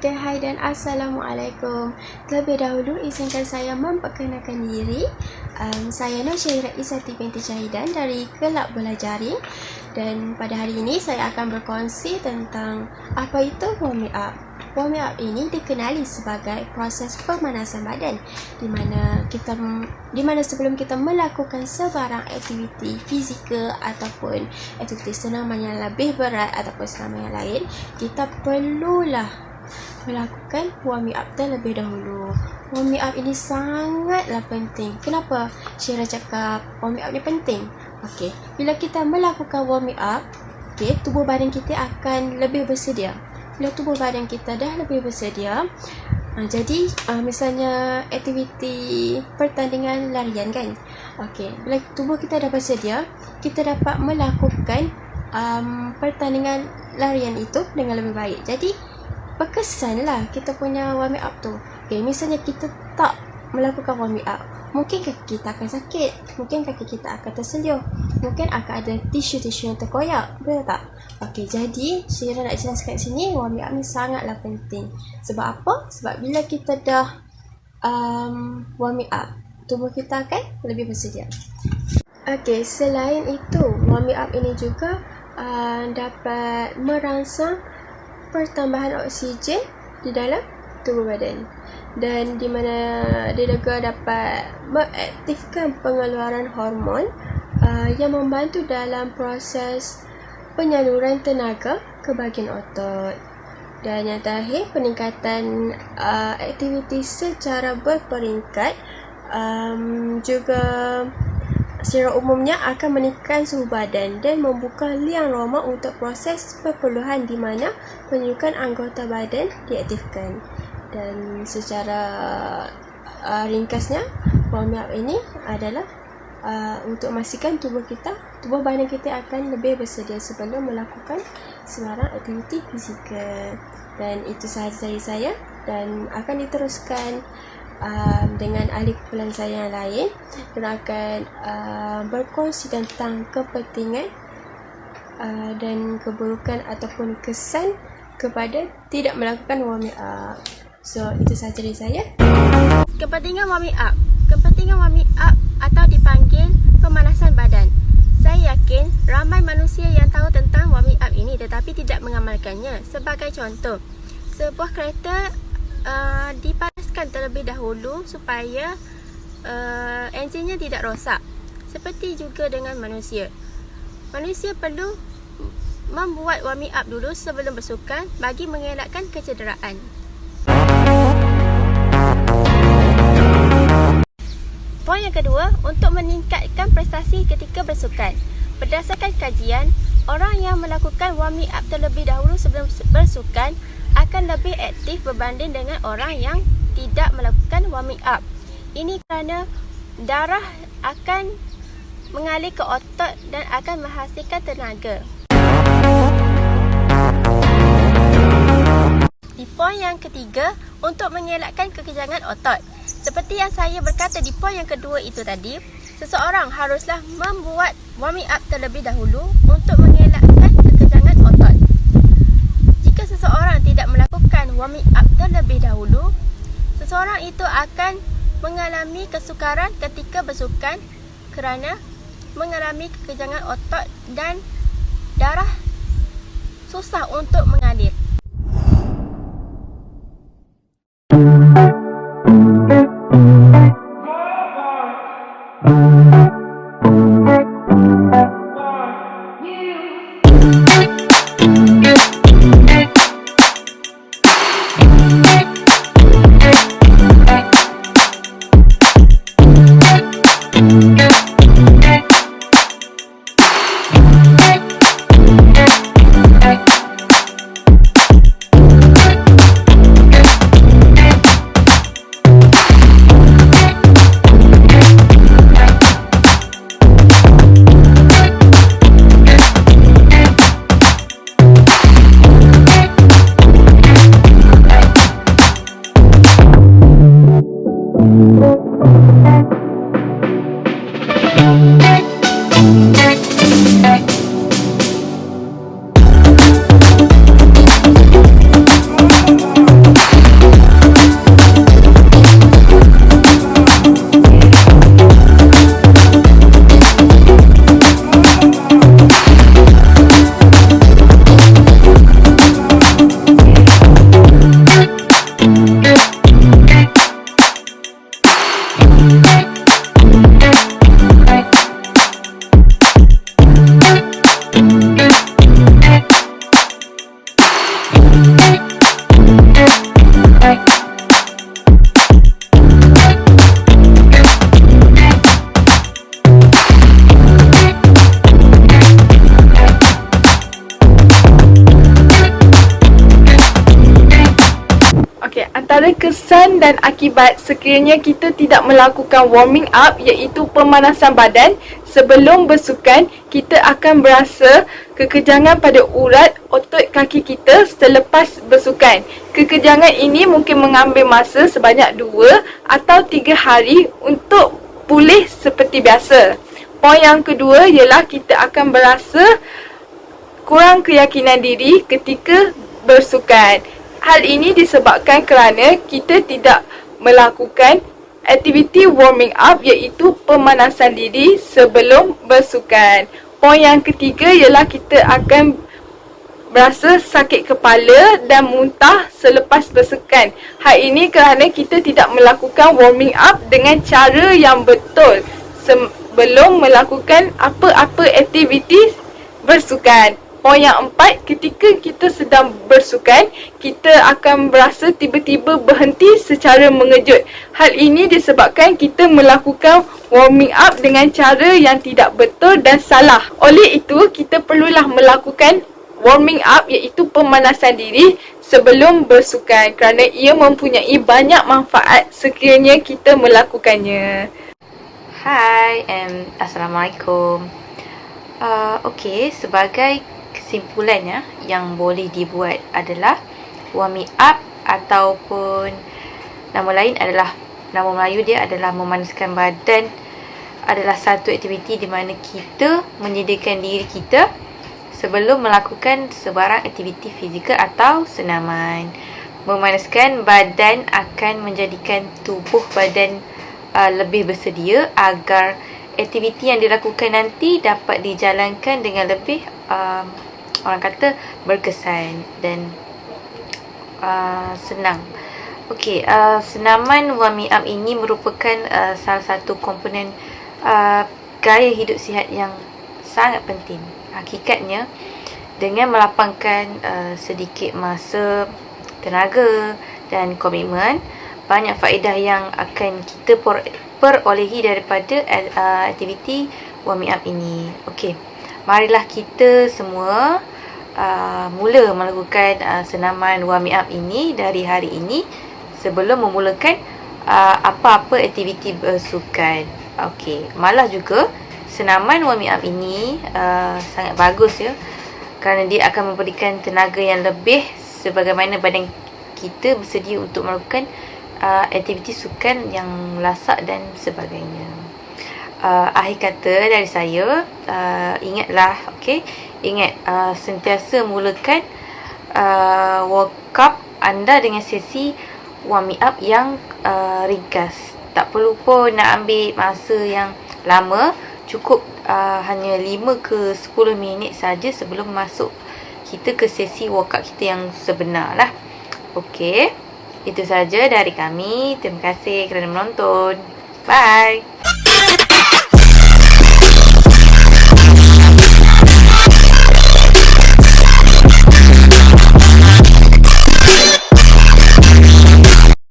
Okay, hai dan Assalamualaikum. Terlebih dahulu izinkan saya memperkenalkan diri. Saya Nur Syairah Isati binti Syahidan dari Kelab Bola Jaring. Dan pada hari ini saya akan berkongsi tentang apa itu warming up. Warming up ini dikenali sebagai proses pemanasan badan di mana sebelum kita melakukan sebarang aktiviti fizikal ataupun aktiviti senaman yang lebih berat ataupun senaman yang lain, kita perlulah melakukan warming up terlebih dahulu. Warming up ini sangatlah penting. Kenapa Syirah cakap warming up ni penting? Okey, bila kita melakukan warming up, tubuh badan kita akan lebih bersedia. Bila tubuh badan kita dah lebih bersedia, jadi misalnya aktiviti pertandingan larian kan. Okey, bila tubuh kita dah bersedia, kita dapat melakukan pertandingan larian itu dengan lebih baik. Jadi berkesanlah kita punya warming up tu. Misalnya kita tak melakukan warming up, mungkin kaki kita akan sakit, mungkin kaki kita akan terseluh, mungkin akan ada tisu-tisu yang terkoyak, betul tak? Jadi Syirah nak jelaskan sini, warming up ni sangatlah penting. Sebab apa? Sebab bila kita dah warming up, tubuh kita akan lebih bersedia. Selain itu, warming up ini juga dapat merangsang pertambahan oksigen di dalam tubuh badan, dan di mana dia juga dapat mengaktifkan pengeluaran hormon yang membantu dalam proses penyaluran tenaga ke bahagian otot. Dan yang terakhir, peningkatan aktiviti secara berperingkat juga secara umumnya akan meningkatkan suhu badan dan membuka liang roma untuk proses perpuluhan di mana penunjukan anggota badan diaktifkan. Dan secara ringkasnya, warming up ini adalah untuk memastikan tubuh badan kita akan lebih bersedia sebelum melakukan sebarang aktiviti fizikal. Dan itu sahaja dari saya, dan akan diteruskan dengan ahli kumpulan saya yang lain, dan akan berkongsi tentang kepentingan dan keburukan ataupun kesan kepada tidak melakukan warming up. So, itu sahaja dari saya. Kepentingan warming up. Kepentingan warming up atau dipanggil pemanasan badan. Saya yakin ramai manusia yang tahu tentang warming up ini tetapi tidak mengamalkannya. Sebagai contoh, sebuah kereta dipanaskan terlebih dahulu supaya enjinnya tidak rosak. Seperti juga dengan manusia. Manusia perlu membuat warming up dulu sebelum bersukan bagi mengelakkan kecederaan. Poin yang kedua, untuk meningkatkan prestasi ketika bersukan. Berdasarkan kajian, orang yang melakukan warming up terlebih dahulu sebelum bersukan akan lebih aktif berbanding dengan orang yang tidak melakukan warming up. Ini kerana darah akan mengalir ke otot dan akan menghasilkan tenaga. Di poin yang ketiga, untuk mengelakkan kekejangan otot. Seperti yang saya berkata di poin yang kedua itu tadi, seseorang haruslah membuat warming up terlebih dahulu untuk mengelakkan kekejangan otot. Jika seseorang tidak melakukan warming up terlebih dahulu, seseorang itu akan mengalami kesukaran ketika bersukan kerana mengalami kekejangan otot dan darah susah untuk mengalir. antara kesan dan akibat sekiranya kita tidak melakukan warming up iaitu pemanasan badan sebelum bersukan, kita akan berasa kekejangan pada urat otot kaki kita selepas bersukan. Kekejangan ini mungkin mengambil masa sebanyak 2 atau 3 hari untuk pulih seperti biasa. Poin yang kedua ialah kita akan berasa kurang keyakinan diri ketika bersukan. Hal ini disebabkan kerana kita tidak melakukan aktiviti warming up iaitu pemanasan diri sebelum bersukan. Poin yang ketiga ialah kita akan berasa sakit kepala dan muntah selepas bersukan. Hal ini kerana kita tidak melakukan warming up dengan cara yang betul sebelum melakukan apa-apa aktiviti bersukan. Poin yang 4, ketika kita sedang bersukan, kita akan berasa tiba-tiba berhenti secara mengejut. Hal ini disebabkan kita melakukan warming up dengan cara yang tidak betul dan salah. Oleh itu, kita perlulah melakukan warming up iaitu pemanasan diri sebelum bersukan kerana ia mempunyai banyak manfaat sekiranya kita melakukannya. Hai and Assalamualaikum. Okey, sebagai kesimpulannya yang boleh dibuat adalah warming up ataupun nama lain adalah, nama Melayu dia adalah memanaskan badan, adalah satu aktiviti di mana kita menyediakan diri kita sebelum melakukan sebarang aktiviti fizikal atau senaman. Memanaskan badan akan menjadikan tubuh badan lebih bersedia agar aktiviti yang dilakukan nanti dapat dijalankan dengan lebih orang kata berkesan dan senang. Okey, senaman warming up ini merupakan salah satu komponen gaya hidup sihat yang sangat penting. Hakikatnya, dengan melapangkan sedikit masa, tenaga dan komitmen, banyak faedah yang akan kita perolehi daripada aktiviti warming up ini. Okey, marilah kita semua mula melakukan senaman warming up ini dari hari ini sebelum memulakan apa-apa aktiviti bersukan. Okey, malah juga senaman warming up ini sangat bagus ya, kerana dia akan memberikan tenaga yang lebih sebagaimana badan kita bersedia untuk melakukan aktiviti sukan yang lasak dan sebagainya. Akhir kata dari saya, ingatlah, okey, ingat sentiasa mulakan workout anda dengan sesi warming up yang ringkas. Tak perlu pun nak ambil masa yang lama, cukup hanya 5 ke 10 minit saja sebelum masuk kita ke sesi workout kita yang sebenar lah. Okey, itu saja dari kami. Terima kasih kerana menonton. Bye.